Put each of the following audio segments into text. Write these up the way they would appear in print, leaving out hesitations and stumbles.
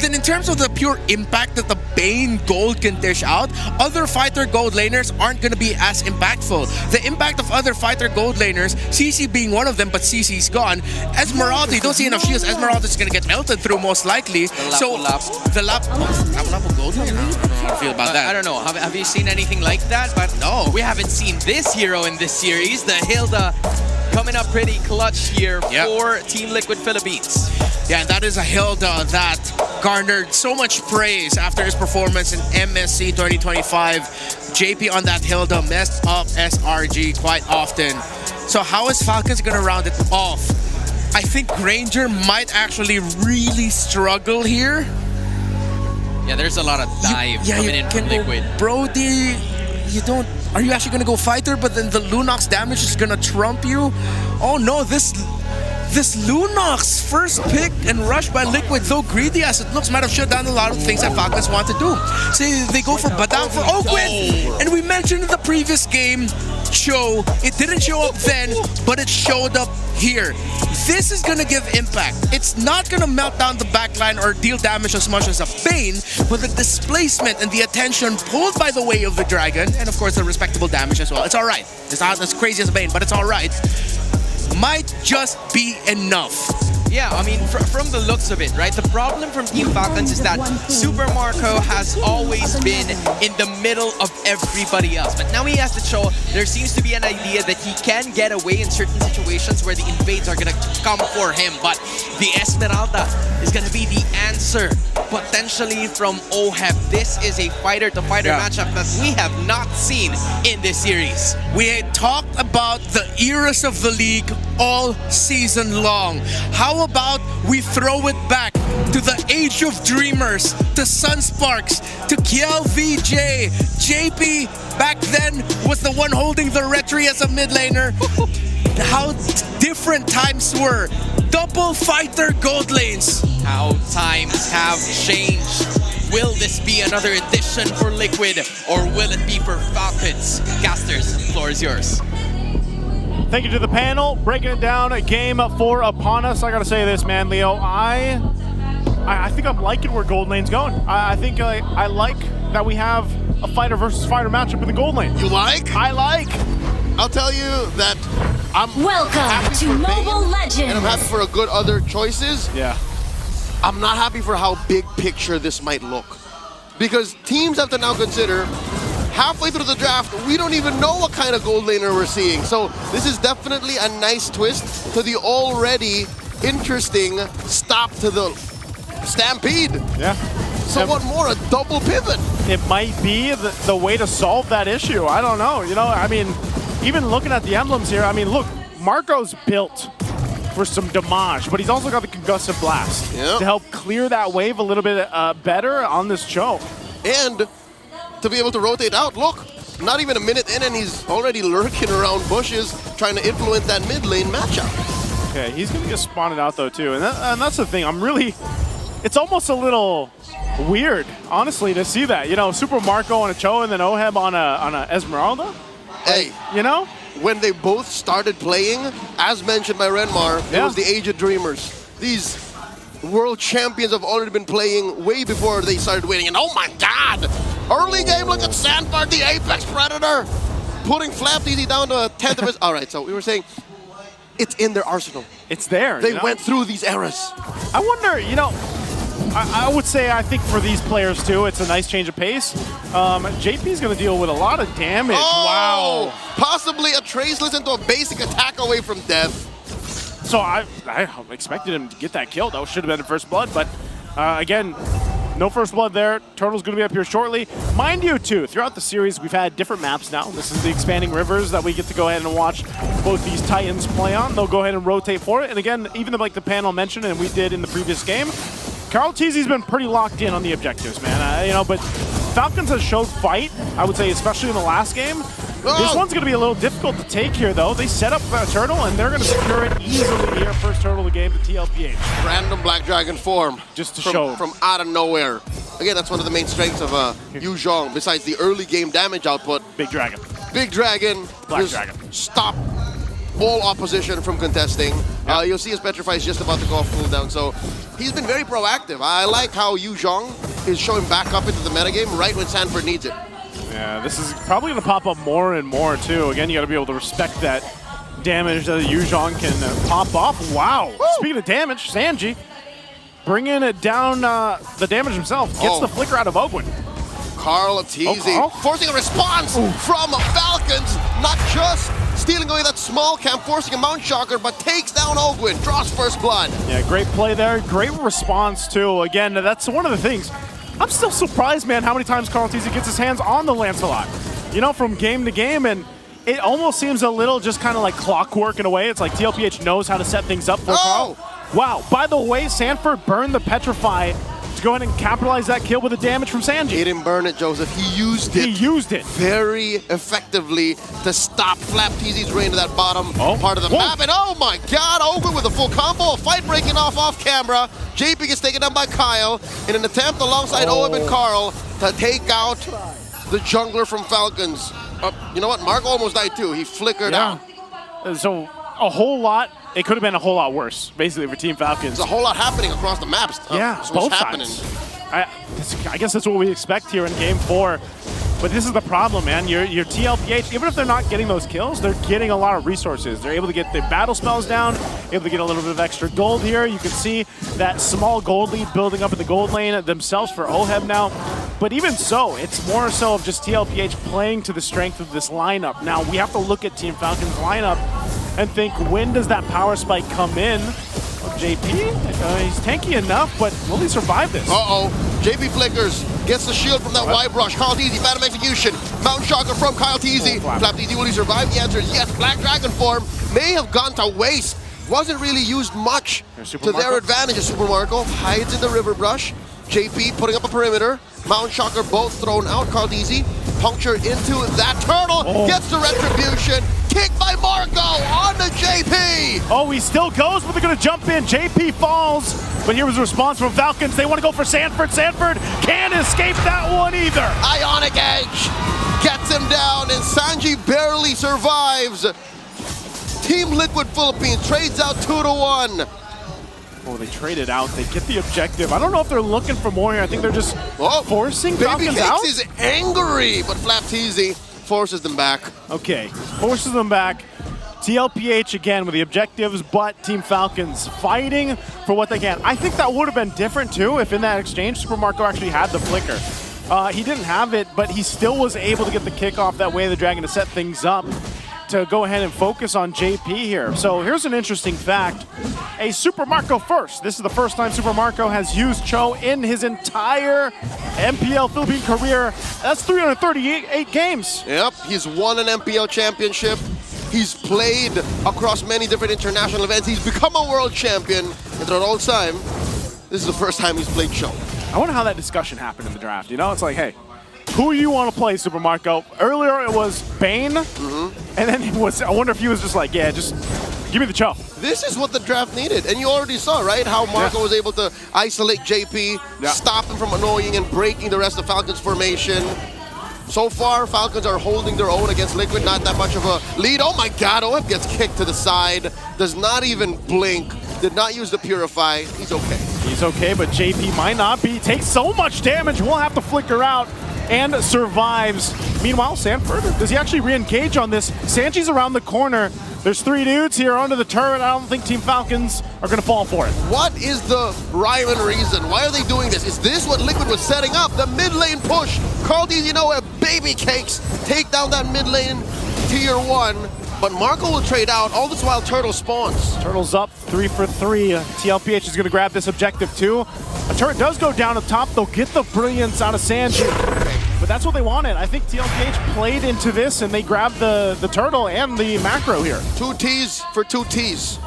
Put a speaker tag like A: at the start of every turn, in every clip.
A: then in terms of the pure impact that the Bane Gold can dish out, other fighter Gold laners aren't going to be as impactful. The impact of other fighter Gold laners, CC being one of them, but CC's gone. Esmeralda, you don't see enough shields. Esmeralda's going to get melted through most likely. So the Lapu Gold lane? I don't know how I feel about that.
B: I don't know. Have you seen anything like that? But no, we haven't seen this hero in this series. The Hilda coming up pretty clutch here for Team Liquid Philippines.
A: Yeah, and that is a Hilda that garnered so much praise after his performance in MSC 2025. JP on that Hilda messed up SRG quite often. So how is Falcons going to round it off? I think Granger might actually really struggle here.
B: Yeah, there's a lot of dive coming in from Liquid.
A: Brody, you don't... Are you actually going to go fighter, but then the Lunox damage is going to trump you? Oh no, this Lunox first pick and rush by Liquid, though greedy as it looks, might have shut down a lot of things that Falcons want to do. See, they go for Badang for Oakwood, and we mentioned in the previous game show, it didn't show up then, but it showed up here. This is gonna give impact. It's not gonna melt down the backline or deal damage as much as a Bane, but the displacement and the attention pulled by the way of the Dragon, and of course the respectable damage as well. It's alright. It's not as crazy as a Bane, but it's alright. Might just be enough.
B: Yeah, I mean, from the looks of it, right? The problem from Team Falcons is that Super Marco has always been in the middle of everybody else. But now he has to show there seems to be an idea that he can get away in certain situations where the invades are going to come for him. But the Esmeralda is going to be the answer, potentially from OHEB. This is a fighter-to-fighter matchup that we have not seen in this series.
A: We had talked about the eras of the league all season long. How about we throw it back to the Age of Dreamers, to Sunsparks, to Kiel VJ. JP back then was the one holding the Retri as a mid laner. How different times were. Double fighter gold lanes.
B: How times have changed. Will this be another edition for Liquid, or will it be for Falcons? Casters, the floor is yours.
C: Thank you to the panel, breaking it down. Game 4 upon us. I gotta say this, man, Leo. I think I'm liking where gold lane's going. I think I like that we have a fighter versus fighter matchup in the gold lane.
D: You like?
C: I like.
D: I'll tell you that I'm
E: happy to Mobile Legends,
D: and I'm happy for a good other choices.
C: Yeah.
D: I'm not happy for how big picture this might look, because teams have to now consider halfway through the draft, we don't even know what kind of gold laner we're seeing. So this is definitely a nice twist to the already interesting stop to the Stampede.
C: Yeah.
D: So what more, a double pivot?
C: It might be the way to solve that issue. I don't know. You know, I mean, even looking at the emblems here, I mean, look, Marco's built for some damage, but he's also got the Concussive Blast to help clear that wave a little bit better on this choke.
D: And to be able to rotate out, look, not even a minute in and he's already lurking around bushes trying to influence that mid lane matchup.
C: Okay, he's gonna get spotted out though too, and that's the thing. I'm really, it's almost a little weird, honestly, to see that. You know, Super Marco on a Cho and then OHEB on a Esmeralda.
D: Hey,
C: you know,
D: when they both started playing, as mentioned by Renmar, it was the Age of Dreamers. These world champions have already been playing way before they started winning, and oh my god! Early game, look at Sandbar, the Apex Predator, putting Flap Easy down to a 10th of his... Alright, so we were saying, it's in their arsenal.
C: It's there.
D: They went through these eras.
C: I wonder, you know, I would say I think for these players too, it's a nice change of pace. JP's going to deal with a lot of damage.
D: Oh, wow. Possibly a Traceless into a basic attack away from death.
C: So I expected him to get that kill. That should have been in first blood, but again, no first blood there. Turtle's going to be up here shortly. Mind you, too, throughout the series, we've had different maps now. This is the expanding rivers that we get to go ahead and watch both these Titans play on. They'll go ahead and rotate for it. And again, even like the panel mentioned, and we did in the previous game, Carl Teasy's been pretty locked in on the objectives, man. You know, but Falcons has showed fight, I would say, especially in the last game. This one's going to be a little difficult to take here, though. They set up a turtle, and they're going to secure it easily here. First turtle of the game to TLPH.
D: Random Black Dragon form.
C: Just to show.
D: From out of nowhere. Again, that's one of the main strengths of Yu Zhong, besides the early game damage output.
C: Big Dragon.
D: Big Dragon.
C: Black Dragon.
D: Stop all opposition from contesting. You'll see his Petrify is just about to go off cooldown, so he's been very proactive. I like how Yu Zhong is showing back up into the metagame right when Sanford needs it.
C: Yeah, this is probably going to pop up more and more, too. Again, you got to be able to respect that damage that Yu Zhong can pop off. Wow. Woo! Speaking of damage, Sanji bringing it down the damage himself. Gets the flicker out of Ogwin.
D: Carl Teasy forcing a response from Falcons. Not just stealing away that small camp, forcing a Mount Shocker, but takes down Ogwin, draws first blood.
C: Yeah, great play there. Great response, too. Again, that's one of the things. I'm still surprised, man, how many times Carl Teasy gets his hands on the Lancelot. You know, from game to game, and it almost seems a little just kind of like clockwork in a way. It's like TLPH knows how to set things up for Carl. Wow, by the way, Sanford burned the Petrify to go ahead and capitalize that kill with the damage from Sanji.
D: He didn't burn it, Joseph. He used it.
C: He used it
D: very effectively to stop Flap Teasy's reign to that bottom part of the map. And oh my god, Ogwin with a full combo, a fight breaking off camera. JP gets taken down by Kyle in an attempt alongside OM and Carl to take out the jungler from Falcons. You know what? Marco almost died too. He flickered out.
C: So a whole lot. It could have been a whole lot worse, basically, for Team Falcons.
D: There's a whole lot happening across the maps.
C: Yeah, both sides. I guess that's what we expect here in Game 4. But this is the problem, man. Your TLPH, even if they're not getting those kills, they're getting a lot of resources. They're able to get the battle spells down, able to get a little bit of extra gold here. You can see that small gold lead building up in the gold lane themselves for Oheb now. But even so, it's more so of just TLPH playing to the strength of this lineup. Now, we have to look at Team Falcon's lineup and think, when does that power spike come in? JP, he's tanky enough, but will he survive this?
D: JP flickers, gets the shield from that Y brush. Kyle Teasy, Phantom Execution, Mount Shocker from Kyle Teasy. Flap Teasy, will he survive? The answer is yes. Black Dragon form may have gone to waste. Wasn't really used much to their advantage. Super Marco hides in the river brush. JP putting up a perimeter. Mount Shocker both thrown out. Carl Teasy punctured into that turtle. Gets the retribution. Kick by Marco on to JP.
C: Oh, he still goes, but they're going to jump in. JP falls, but here was a response from Falcons. They want to go for Sanford. Sanford can't escape that one either.
D: Ionic Edge gets him down, and Sanji barely survives. Team Liquid Philippines trades out 2-1.
C: Oh, they traded out. They get the objective. I don't know if they're looking for more here. I think they're just forcing Falcons out.
D: Baby Cakes is angry, but Flap Teasy forces them back.
C: Okay, forces them back. TLPH again with the objectives, but Team Falcons fighting for what they can. I think that would have been different too if in that exchange Super Marco actually had the flicker. He didn't have it, but he still was able to get the kickoff that way of the Dragon to set things up to go ahead and focus on JP here. So here's an interesting fact. A Super Marco first. This is the first time Super Marco has used Cho in his entire MPL Philippine career. That's 338 games.
D: Yep, he's won an MPL championship. He's played across many different international events. He's become a world champion. And throughout all time, this is the first time he's played Cho.
C: I wonder how that discussion happened in the draft. You know, it's like, hey, who do you want to play, Super Marco? Earlier it was Bane, and then it was, I wonder if he was just like, yeah, just give me the Cho.
D: This is what the draft needed, and you already saw, right, how Marco was able to isolate JP, stop him from annoying and breaking the rest of Falcons formation. So far, Falcons are holding their own against Liquid, not that much of a lead. Oh my god, OF gets kicked to the side, does not even blink, did not use the Purify. He's okay. He's
C: okay, but JP might not be. Takes so much damage, will have to flicker out and survives. Meanwhile, Sanford, does he actually re-engage on this? Sanji's around the corner. There's 3 dudes here onto the turret. I don't think Team Falcons are going to fall for it.
D: What is the rhyme and reason? Why are they doing this? Is this what Liquid was setting up? The mid lane push. Carl Teasy, you know, baby cakes. Take down that mid lane tier 1. But Marco will trade out. All this while Turtle spawns.
C: Turtle's up 3 for 3. TLPH is going to grab this objective too. A turret does go down up top. They'll get the brilliance out of Sanji. But that's what they wanted. I think TLPH played into this and they grabbed the turtle and the macro here.
D: 2 Ts for 2 Ts.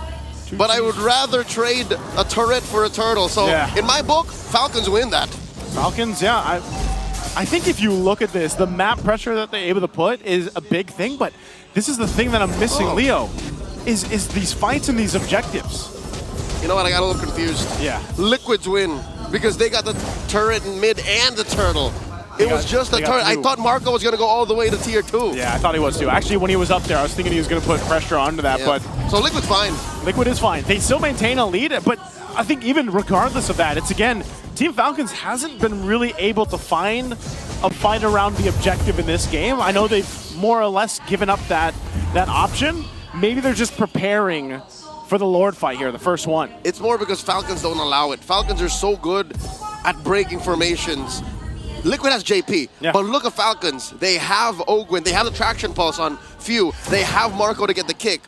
D: But I would rather trade a turret for a turtle. So in my book, Falcons win that.
C: Falcons, yeah. I think if you look at this, the map pressure that they're able to put is a big thing, but this is the thing that I'm missing, Leo, is these fights and these objectives.
D: You know what, I got a little confused.
C: Yeah.
D: Liquids win because they got the turret in mid and the turtle. It was just a turn. I thought Marco was going to go all the way to tier 2.
C: Yeah, I thought he was too. Actually, when he was up there, I was thinking he was going to put pressure onto that, but...
D: So Liquid's fine.
C: Liquid is fine. They still maintain a lead, but I think even regardless of that, it's again, Team Falcons hasn't been really able to find a fight around the objective in this game. I know they've more or less given up that option. Maybe they're just preparing for the Lord fight here, the first one.
D: It's more because Falcons don't allow it. Falcons are so good at breaking formations. Liquid has JP, but look at Falcons. They have Ogwin, they have the traction pulse on Few, they have Marco to get the kick.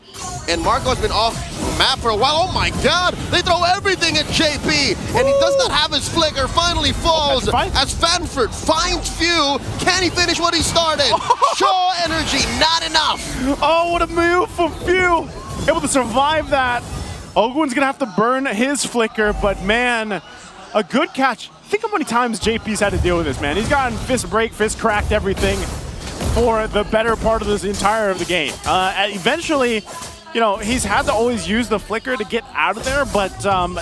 D: And Marco's been off map for a while. Oh my god, they throw everything at JP, and he does not have his flicker. Finally falls as Fanford finds Few. Can he finish what he started? Show energy, not enough.
C: Oh, what a move from Few. Able to survive that. Ogwin's gonna have to burn his flicker, but man, a good catch. Think how many times JP's had to deal with this, man. He's gotten fist break, fist cracked, everything for the better part of this entire of the game. Eventually, you know, he's had to always use the flicker to get out of there, but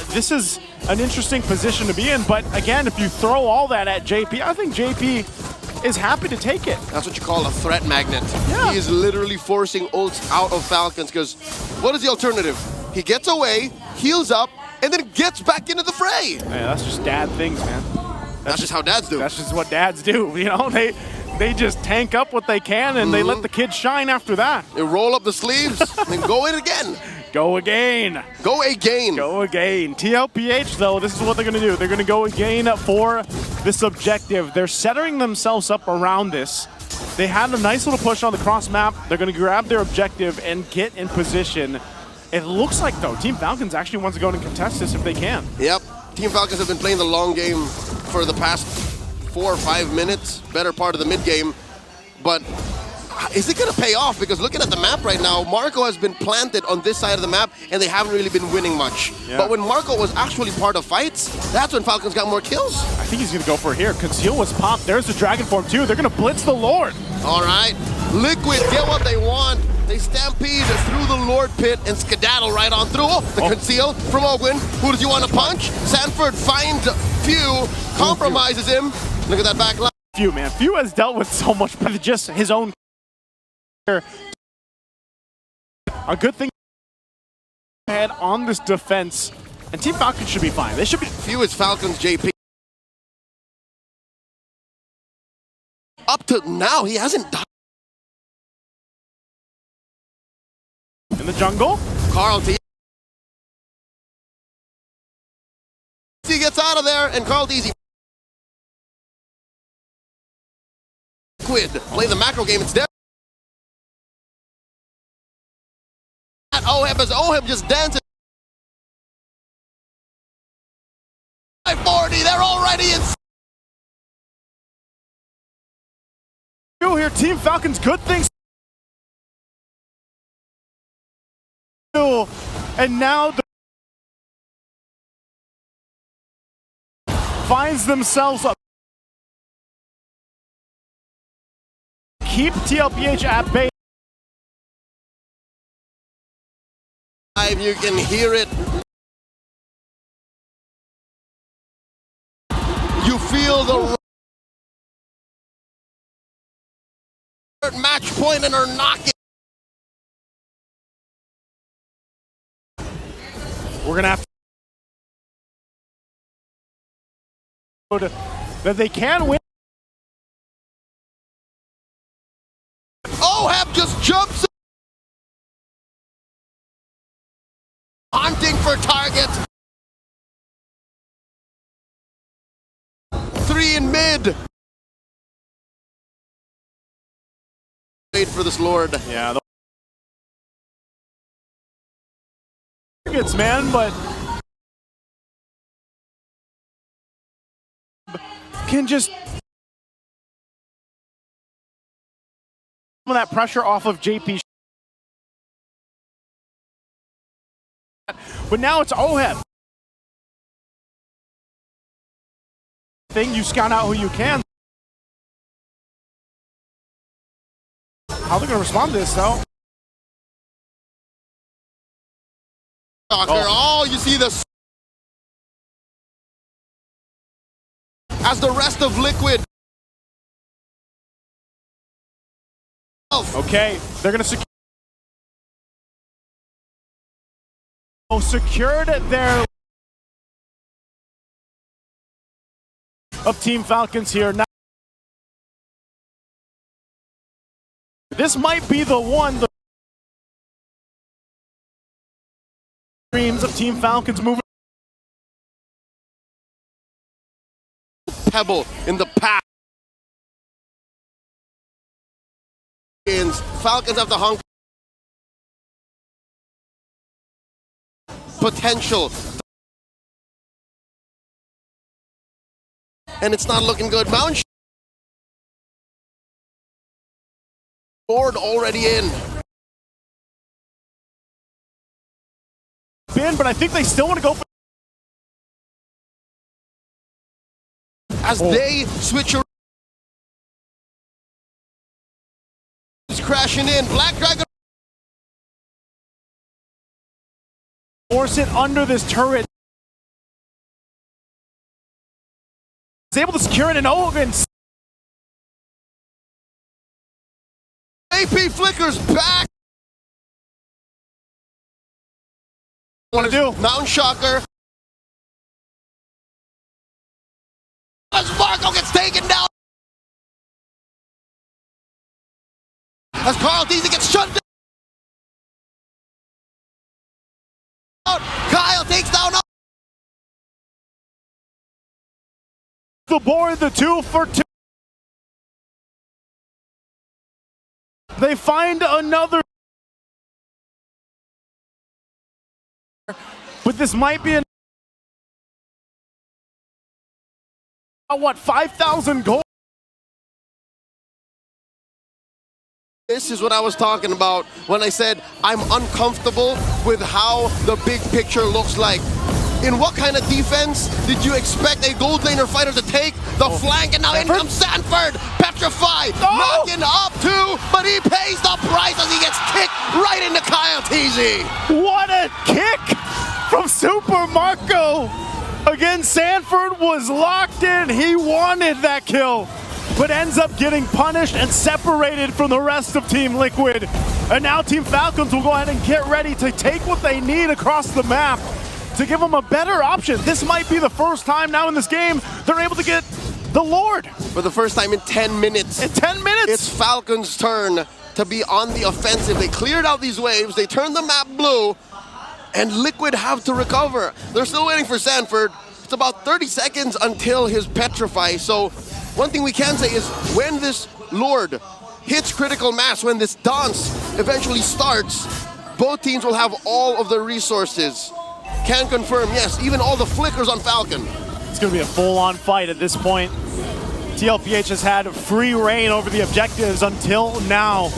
C: this is an interesting position to be in. But again, if you throw all that at JP, I think JP is happy to take it.
D: That's what you call a threat magnet.
C: Yeah.
D: He is literally forcing ults out of Falcons, because what is the alternative? He gets away, heals up, and then gets back into the fray.
C: Yeah, that's just dad things, man.
D: That's just how dads do.
C: That's just what dads do. You know, they just tank up what they can, and they let the kids shine after that.
D: They roll up the sleeves and go in again.
C: Go again.
D: Go again.
C: Go again. TLPH, though, this is what they're going to do. They're going to go again for this objective. They're setting themselves up around this. They had a nice little push on the cross map. They're going to grab their objective and get in position. It looks like, though, Team Falcons actually wants to go and contest this if they can.
D: Yep. Team Falcons have been playing the long game for the past 4 or 5 minutes, better part of the mid game. But is it going to pay off? Because looking at the map right now, Marco has been planted on this side of the map, and they haven't really been winning much.
C: Yeah.
D: But when Marco was actually part of fights, that's when Falcons got more kills.
C: I think he's going to go for it here. Conceal was popped. There's the Dragon Form, too. They're going to blitz the Lord.
D: All right. Liquid get what they want. They stampede through the Lord pit and skedaddle right on through. Oh, the conceal from Ogwin. Who does he want to punch? Sanford finds Few, compromises him. Look at that back line.
C: Few, man. Few has dealt with so much, but just his own. A good thing ahead on this defense, and Team Falcons should be fine. They should be.
D: Few is Falcons JP. Up to now, he hasn't died.
C: In the jungle.
D: Carl T. He gets out of there, and Carl Easy. Liquid play the macro game. It's there. Oheb as Oheb just dances. 540, they're already in.
C: Here, Team Falcons, good things. And now finds themselves up. Keep TLPH at bay.
D: You can hear it. You feel the match point and are knocking.
C: We're gonna have to that they can win.
D: Oheb just jumps. Hunting for targets. 3 in mid. Wait for this Lord.
C: Yeah. Targets, man, but can just some of that pressure off of JP. But now it's Oheb. You scout out who you can. How are they going to respond to this, though?
D: Oh, you see this as the rest of Liquid
C: Okay, they're gonna secure. Oh, secured their of Team Falcons here. Now, this might be the one. The dreams of Team Falcons moving.
D: Pebble in the path. Falcons have the hunger. Potential. And it's not looking good. Mount board already in.
C: But I think they still want to go for.
D: As they switch around. He's crashing in. Black Dragon.
C: Force it under this turret. He's able to secure it in Ogun.
D: AP flickers back.
C: What to do?
D: Mountain Shocker. As Marco gets taken down. As Carl Deasy gets shut down. Kyle takes down.
C: The board, the 2 for 2. They find another. But this might be what, 5,000 gold?
D: This is what I was talking about when I said I'm uncomfortable with how the big picture looks like. In what kind of defense did you expect a gold laner fighter to take the flank? And now in comes Sanford, petrified, knocking up too, but he pays the price as he gets kicked right into Kyle Teasy.
C: What a kick from Super Marco. Again, Sanford was locked in. He wanted that kill, but ends up getting punished and separated from the rest of Team Liquid. And now Team Falcons will go ahead and get ready to take what they need across the map to give them a better option. This might be the first time now in this game they're able to get the Lord.
D: For the first time in 10 minutes.
C: In 10 minutes?
D: It's Falcons' turn to be on the offensive. They cleared out these waves, they turned the map blue, and Liquid have to recover. They're still waiting for Sanford. It's about 30 seconds until his petrify. So one thing we can say is when this Lord hits critical mass, when this dance eventually starts, both teams will have all of the resources. Can confirm, yes, even all the flickers on Falcon.
C: It's going to be a full-on fight at this point. TLPH has had free reign over the objectives until now.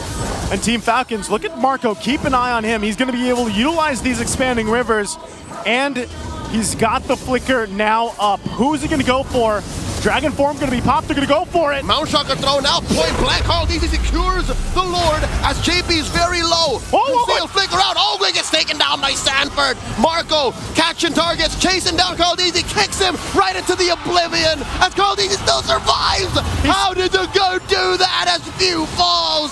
C: And Team Falcons, look at Marco, keep an eye on him. He's going to be able to utilize these expanding rivers, and he's got the flicker now up. Who's he going to go for? Dragon Form going to be popped, they're going to go for it.
D: Mount Shocker thrown out, point blank, Carl Deasy secures the Lord as JP is very low. Conceal flicker out, Ogling gets taken down by Sanford. Marco catching targets, chasing down Carl Deasy, kicks him right into the oblivion as Carl Deasy still survives. How did the GOAT do that as Few falls?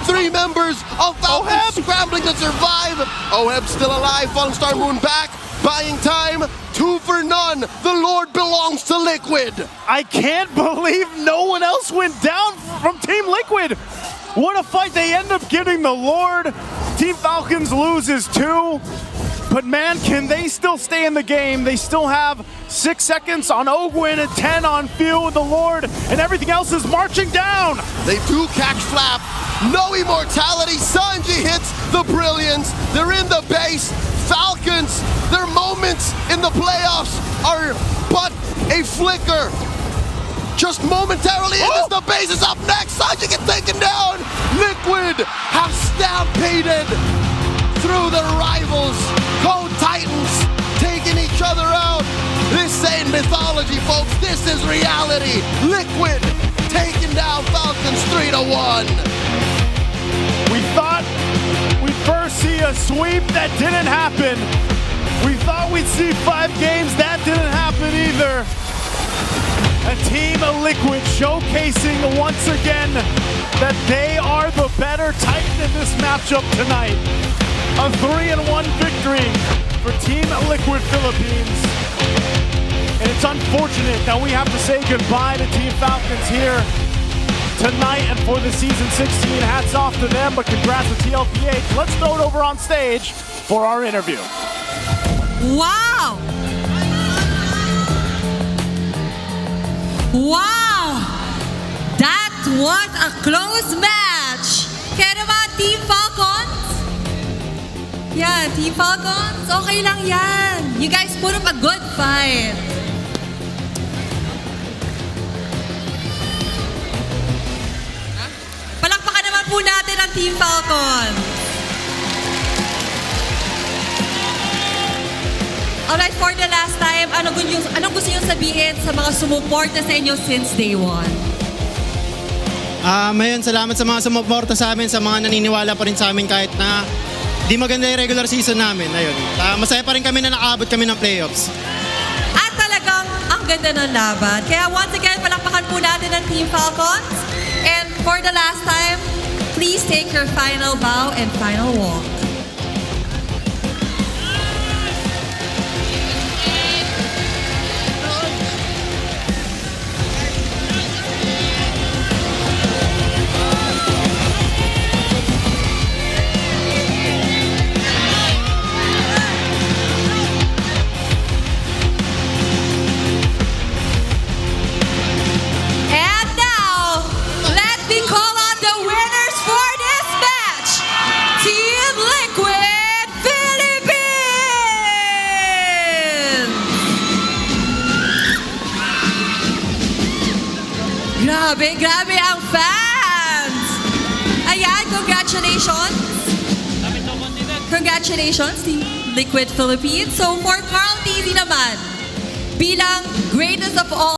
D: 3 members of Falcons scrambling to survive. Oheb still alive, Fallen Star Moon back. Buying time, 2 for none. The Lord belongs to Liquid.
C: I can't believe no one else went down from Team Liquid. What a fight. They end up getting the Lord. Team Falcons loses 2. But man, can they still stay in the game? They still have 6 seconds on Ogwin and 10 on Few with the Lord, and everything else is marching down.
D: They do catch Flap. No immortality. Sanji hits the brilliance. They're in the base. Falcons, their moments in the playoffs are but a flicker. Just momentarily in this, the base is up next. Sanji gets taken down. Liquid have stampeded through the rivals. Code Titans taking each other out. This ain't mythology, folks. This is reality. Liquid taking down Falcons 3-1.
C: We thought we'd first see a sweep. That didn't happen. We thought we'd see 5 games. That didn't happen either. And Team Liquid showcasing once again that they are the better Titan in this matchup tonight. A 3-1 victory for Team Liquid Philippines. And it's unfortunate that we have to say goodbye to Team Falcons here tonight and for the Season 16. Hats off to them, but congrats to TLPH. Let's throw it over on stage for our interview.
F: Wow! Wow! That was a close match! Kaya naman, Team Falcons? Yeah, Team Falcons, okay lang yan. You guys put up a good fight. Palakpakan naman po natin ang Team Falcons. Alright, for the last time, anong gusto nyo sabihin sa mga sumuporta sa inyo since day one?
G: Ngayon, salamat sa mga sumuporta sa amin, sa mga naniniwala pa rin sa amin kahit na di maganda yung regular season namin. Ayun. Masaya pa rin kami na nakaabot kami ng playoffs.
F: At talagang ang ganda ng laban. Kaya once again, palakpakan po natin ang Team Falcons. And for the last time, please take your final bow and final walk. Grabe ang fans! Ayan, congratulations! Congratulations, Team Liquid Philippines. So for Carl TV naman, bilang greatest of all